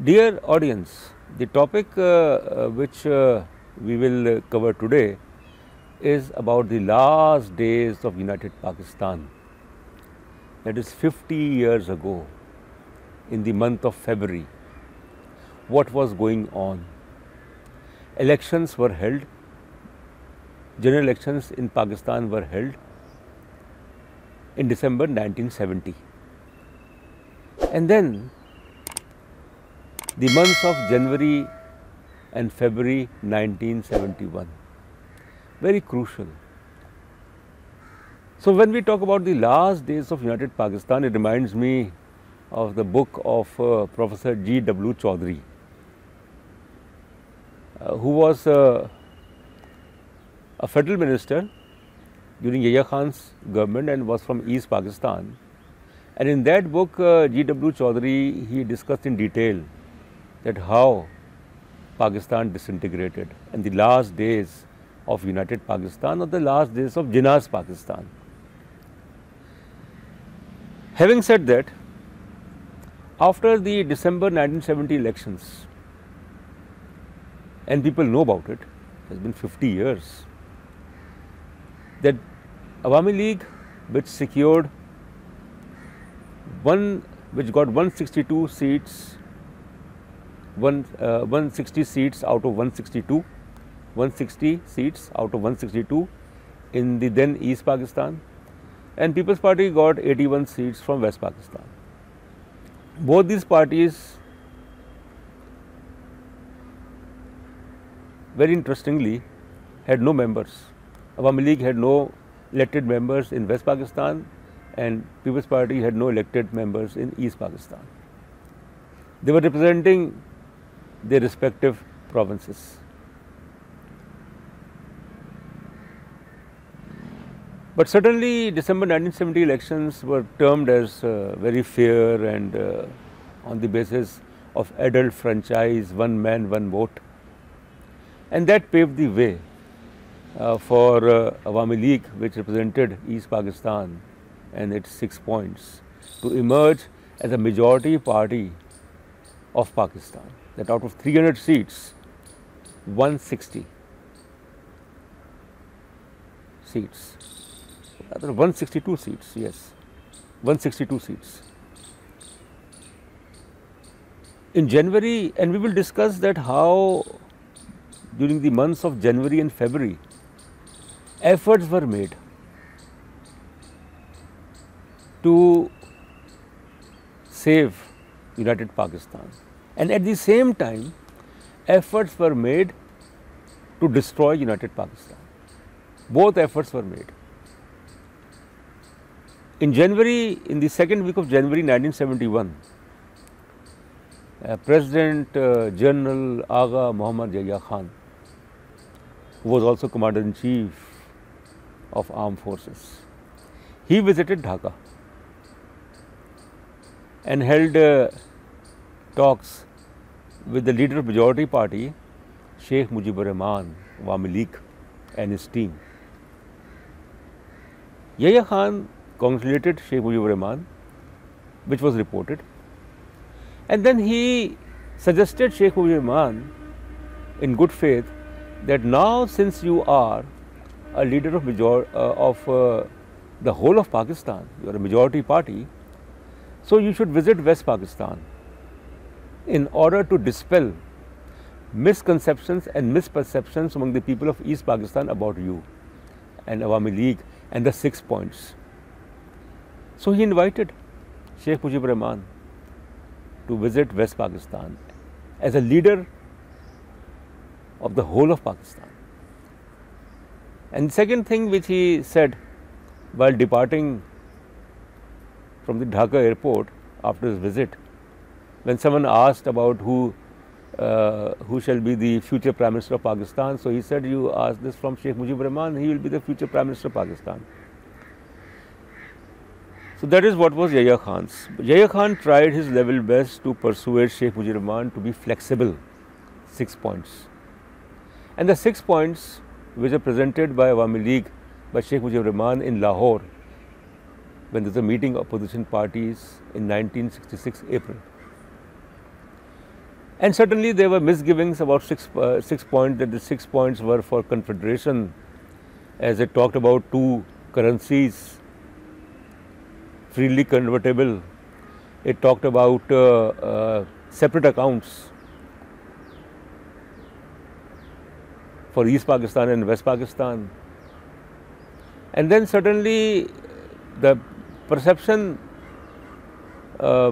Dear audience, the topic which we will cover today is about the last days of United Pakistan. That is 50 years ago, in the month of February. What was going on? Elections were held, general elections in Pakistan were held in December 1970. And then the months of January and February 1971, very crucial. So when we talk about the last days of United Pakistan, it reminds me of the book of Professor G.W. Chaudhary, who was a federal minister during Yahya Khan's government and was from East Pakistan. And in that book, G.W. Chaudhary, he discussed in detail that how Pakistan disintegrated and the last days of United Pakistan or the last days of Jinnah's Pakistan. Having said that, after the December 1970 elections, and people know about it, it has been 50 years, that Awami League, which secured which got 162 seats, 160 seats out of 162, 160 seats out of 162 in the then East Pakistan, and People's Party got 81 seats from West Pakistan. Both these parties, very interestingly, had no members. Awami League had no elected members in West Pakistan, and People's Party had no elected members in East Pakistan. They were representing their respective provinces. But certainly December 1970 elections were termed as very fair and on the basis of adult franchise, one man, one vote. And that paved the way for Awami League, which represented East Pakistan and its 6 points, to emerge as a majority party of Pakistan. That out of 300 seats, 160 seats, rather 162 seats, yes, 162 seats. In January, and we will discuss that how during the months of January and February, efforts were made to save United Pakistan. And at the same time, efforts were made to destroy United Pakistan. Both efforts were made. In January, in the second week of January 1971, President General Agha Muhammad Yahya Khan, who was also Commander-in-Chief of Armed Forces, he visited Dhaka and held talks with the leader of majority party, Sheikh Mujibur Rahman, Awami League, and his team. Yahya Khan congratulated Sheikh Mujibur Rahman, which was reported, and then he suggested Sheikh Mujibur Rahman in good faith that now, since you are a leader of the whole of Pakistan, you are a majority party, so you should visit West Pakistan in order to dispel misconceptions and misperceptions among the people of East Pakistan about you and Awami League and the 6 points. So he invited Sheikh Mujibur Rahman to visit West Pakistan as a leader of the whole of Pakistan. And the second thing which he said while departing from the Dhaka airport after his visit, when someone asked about who shall be the future Prime Minister of Pakistan, so he said, you ask this from Sheikh Mujibur Rahman, he will be the future Prime Minister of Pakistan. So that is what was Yahya Khan's. Yahya Khan tried his level best to persuade Sheikh Mujibur Rahman to be flexible, 6 points. And the 6 points which are presented by Awami League by Sheikh Mujibur Rahman in Lahore when there was a meeting of opposition parties in 1966 April. And certainly there were misgivings about 6 points, that the 6 points were for confederation, as it talked about two currencies freely convertible. It talked about separate accounts for East Pakistan and West Pakistan. And then certainly the perception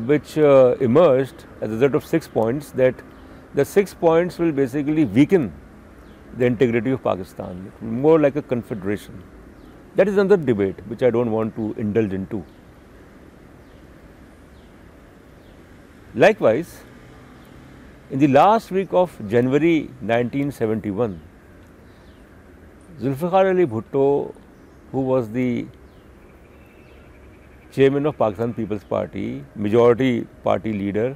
which emerged as a result of 6 points, that the 6 points will basically weaken the integrity of Pakistan, more like a confederation. That is another debate which I don't want to indulge into. Likewise, in the last week of January 1971, Zulfikar Ali Bhutto, who was the chairman of Pakistan People's Party, majority leader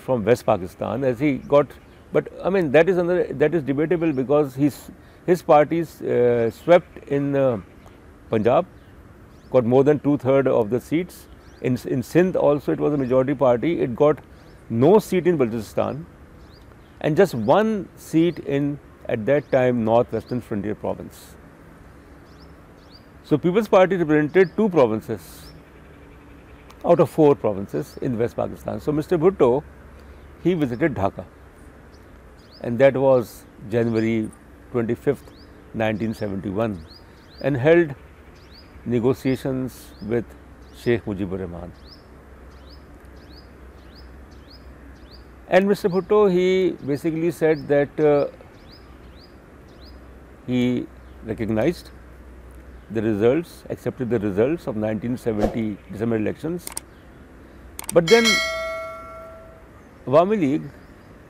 from West Pakistan, as he got, but I mean that is debatable, because his party swept in Punjab, got more than 2/3 of the seats. In Sindh also it was a majority party. It got no seat in Balochistan and just one seat in, at that time, Northwestern Frontier Province. So People's Party represented 2 provinces out of 4 provinces in West Pakistan. So Mr. Bhutto, he visited Dhaka, and that was January 25th, 1971, and held negotiations with Sheikh Mujibur Rahman. And Mr. Bhutto, he basically said that he recognized the results, accepted the results of 1970 December elections, but then Awami League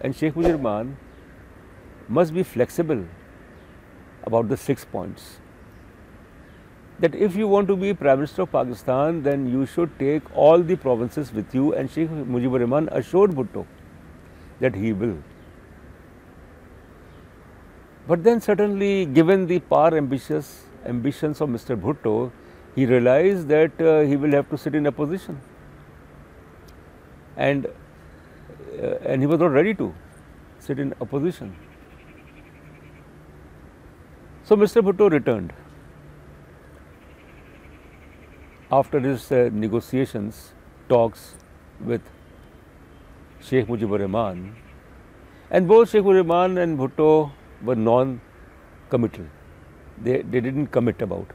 and Sheikh Mujibur Rahman must be flexible about the 6 points. That if you want to be Prime Minister of Pakistan, then you should take all the provinces with you, and Sheikh Mujibur Rahman assured Bhutto that he will. But then certainly, given the power ambitions of Mr. Bhutto, he realized that he will have to sit in opposition, and he was not ready to sit in opposition. So Mr. Bhutto returned after his negotiations, talks with Sheikh Mujibur Rahman, and both Sheikh Mujibur Rahman and Bhutto were non-committal. They didn't commit about.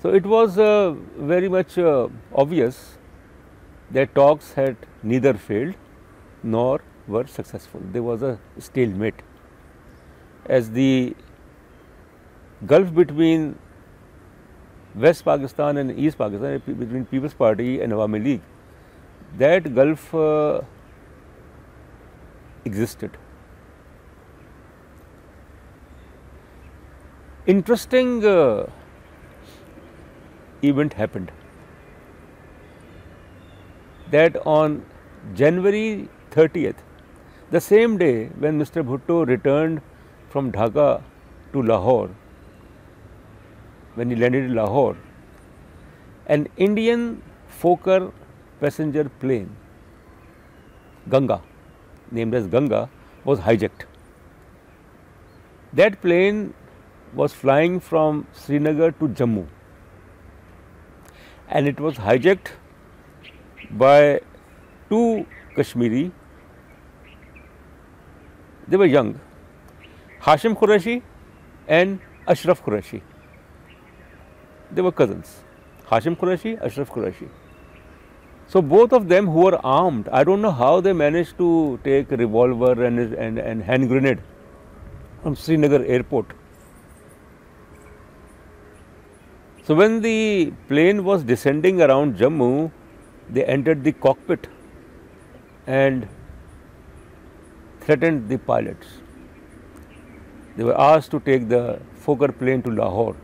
So it was very much obvious that talks had neither failed nor were successful. There was a stalemate, as the gulf between West Pakistan and East Pakistan, between People's Party and Awami League, that gulf existed. Interesting event happened, that on January 30th, the same day when Mr. Bhutto returned from Dhaka to Lahore, when he landed in Lahore, an Indian Fokker passenger plane, Ganga, named as Ganga, was hijacked. That plane was flying from Srinagar to Jammu, and it was hijacked by 2 Kashmiri. They were young, Hashim Qureshi and Ashraf Qureshi. They were cousins, Hashim Qureshi, Ashraf Qureshi. So both of them, who were armed, I don't know how they managed to take a revolver and hand grenade from Srinagar airport. So when the plane was descending around Jammu, they entered the cockpit and threatened the pilots. They were asked to take the Fokker plane to Lahore,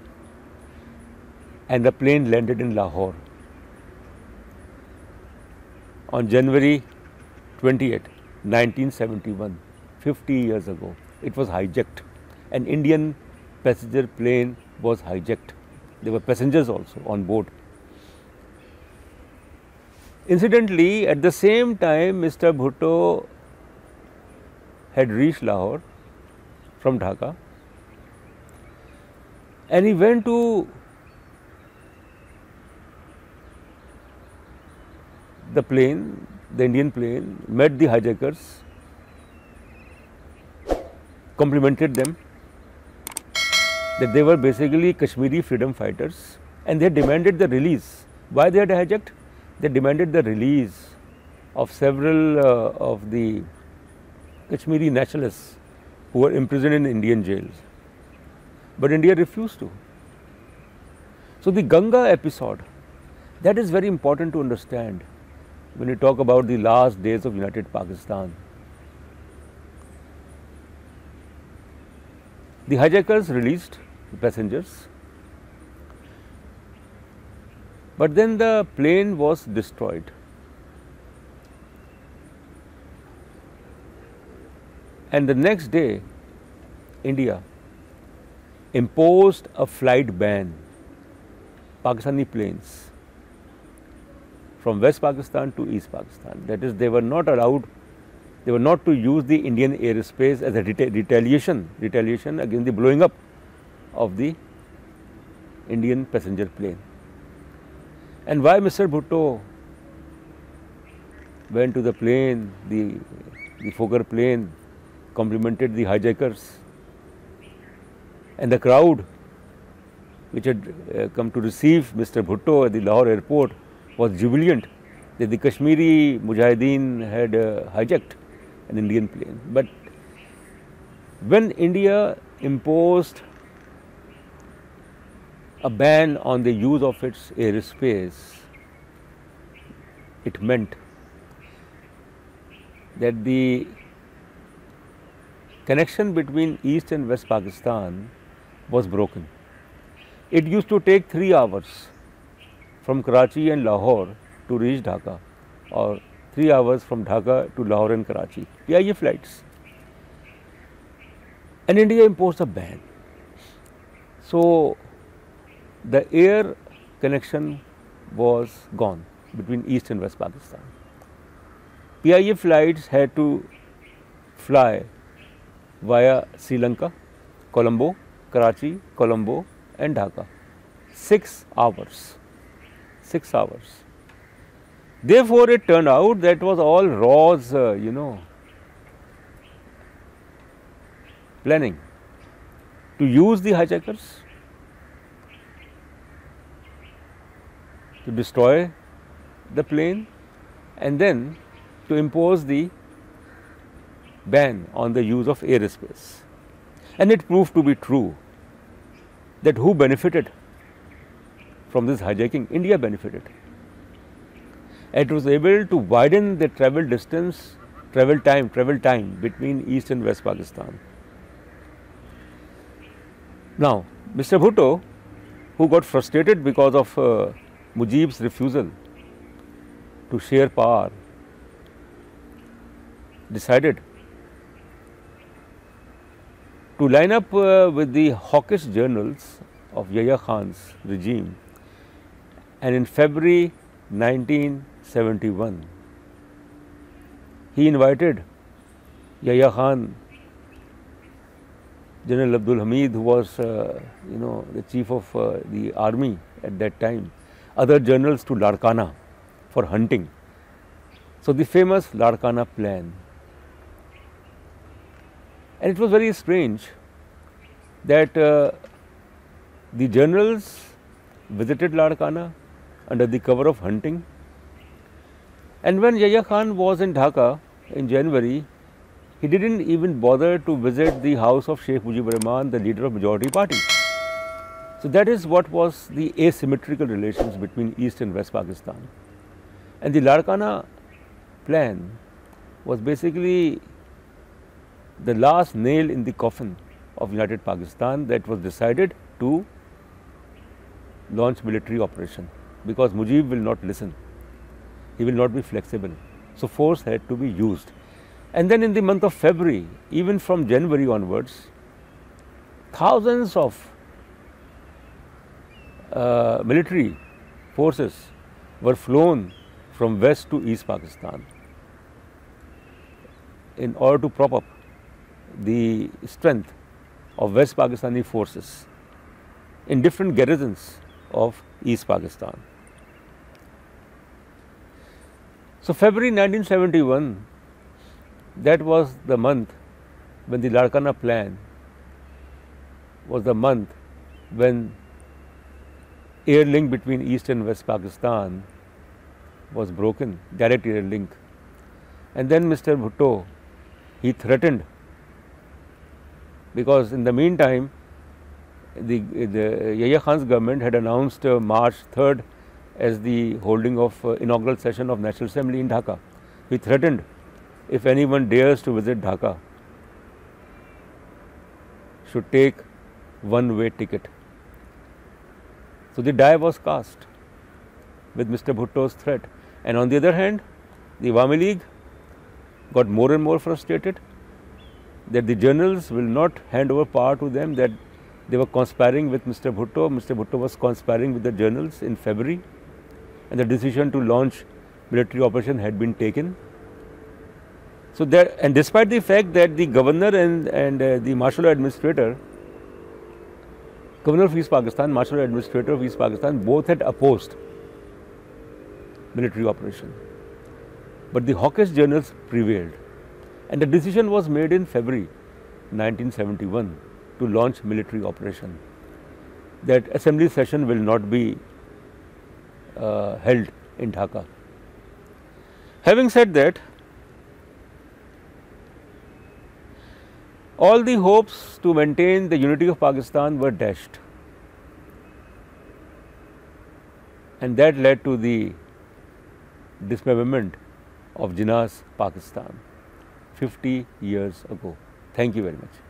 and the plane landed in Lahore on January 28, 1971, 50 years ago. It was hijacked. An Indian passenger plane was hijacked. There were passengers also on board. Incidentally, at the same time, Mr. Bhutto had reached Lahore from Dhaka, and he went to the plane, the Indian plane, met the hijackers, complimented them that they were basically Kashmiri freedom fighters, and they demanded the release. Why they had hijacked? They demanded the release of several of the Kashmiri nationalists who were imprisoned in Indian jails. But India refused to. So the Ganga episode, that is very important to understand when you talk about the last days of United Pakistan. The hijackers released the passengers, but then the plane was destroyed. And the next day, India imposed a flight ban, Pakistani planes from West Pakistan to East Pakistan. That is, they were not allowed, they were not to use the Indian airspace as a retaliation against the blowing up of the Indian passenger plane. And why Mr. Bhutto went to the plane, the Fokker plane, complimented the hijackers, and the crowd which had come to receive Mr. Bhutto at the Lahore airport was jubilant that the Kashmiri Mujahideen had hijacked an Indian plane. But when India imposed a ban on the use of its airspace, it meant that the connection between East and West Pakistan was broken. It used to take 3 hours from Karachi and Lahore to reach Dhaka, or 3 hours from Dhaka to Lahore and Karachi, PIA flights. And India imposed a ban. So the air connection was gone between East and West Pakistan. PIA flights had to fly via Sri Lanka, Colombo, Karachi, Colombo and Dhaka. 6 hours. 6 hours. Therefore, it turned out that was all Raw's, planning to use the hijackers to destroy the plane and then to impose the ban on the use of airspace. And it proved to be true that who benefited from this hijacking? India benefited. It was able to widen the travel distance, travel time between East and West Pakistan. Now, Mr. Bhutto, who got frustrated because of Mujib's refusal to share power, decided to line up with the hawkish journals of Yahya Khan's regime, and in February 1971, he invited Yahya Khan, General Abdul Hamid, who was the chief of the army at that time, other generals to Larkana for hunting. So the famous Larkana plan. And it was very strange that the generals visited Larkana under the cover of hunting. And when Yahya Khan was in Dhaka in January, he didn't even bother to visit the house of Sheikh Mujibur Rahman, the leader of majority party. So that is what was the asymmetrical relations between East and West Pakistan. And the Larkana plan was basically the last nail in the coffin of United Pakistan that was decided to launch military operation, because Mujib will not listen. He will not be flexible. So force had to be used. And then in the month of February, even from January onwards, thousands of military forces were flown from west to east Pakistan in order to prop up the strength of West Pakistani forces in different garrisons of East Pakistan. So February 1971, that was the month when the Larkana plan was the month when air link between East and West Pakistan was broken, direct air link. And then Mr. Bhutto, he threatened, because in the meantime, the Yahya Khan's government had announced March 3rd as the holding of inaugural session of National Assembly in Dhaka. He threatened, if anyone dares to visit Dhaka, should take one-way ticket. So the die was cast with Mr. Bhutto's threat. And on the other hand, the Awami League got more and more frustrated that the journals will not hand over power to them, that they were conspiring with Mr. Bhutto. Mr. Bhutto was conspiring with the journals in February, and the decision to launch military operation had been taken. So that, and despite the fact that the governor and the martial law administrator, governor of East Pakistan, martial law administrator of East Pakistan, both had opposed military operation, but the hawkish journals prevailed, and the decision was made in February 1971 to launch military operation, that assembly session will not be held in Dhaka. Having said that, all the hopes to maintain the unity of Pakistan were dashed, and that led to the dismemberment of Jinnah's Pakistan 50 years ago. Thank you very much.